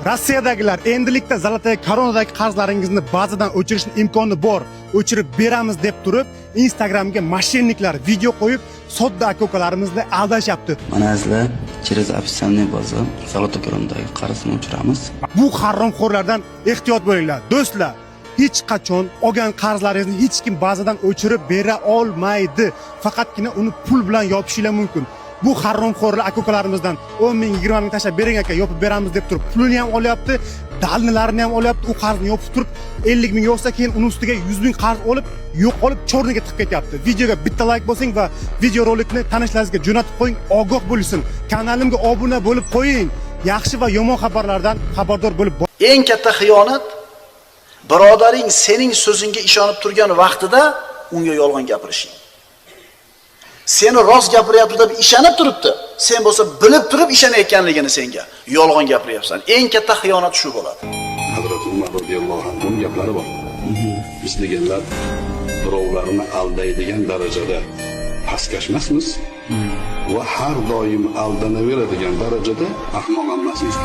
Rossiyadagilar endilikda Zolotaya koronadagi qarzlaringizni ba'zidan o'chirishning imkoni bor. O'chirib beramiz deb turib, Instagramga moshenniklar video qo'yib, sodda aka-ukalarimizni aldashyapti. Mana sizlar через официальный bozor Zolotaya koronadagi qarzni o'chiramiz. Bu haromxo'rlardan ehtiyot bo'linglar, do'stlar. Hech qachon olgan qarzlaringizni hech kim ba'zidan o'chirib bera olmaydi. Faqatgina uni pul bilan yopishinglar mumkin. Bu haromxo'rlar aka-ukalarimizdan 10 ming, 20 ming tashlab bering aka, yopib beramiz deb turib, pulini ham olyapti, dalnilarini ham olyapti, u qarzni yopib turib 50 ming yo'qsa keyin uni ustiga 100 ming qarz olib, yo'qolib chorniga tiqib ketyapti. Videoga bitta like bosing va video rolikni tanishlaringizga jo'natib qo'ying, ogoh bo'lsin. Kanalimga obuna bo'lib qo'ying. Yaxshi va yomon xabarlardan xabardor bo'lib eng katta xiyonat birodaring sening so'zingga ishonib turgan vaqtida unga yolg'on gapirishing. Seni rost gapiryapti deb ishonib turibdi. Sen bo'lsa bilib turib ishonayotganligini senga yolg'on gapiryapsan. Eng katta xiyonat shu bo'ladi. Hazrat Umar roziyallohu anhu gaplari bor. Biz deganlar birovlarni aldaydigan darajada pastkashmasmiz va har doim aldanaveradigan darajada ahmoq emasmiz.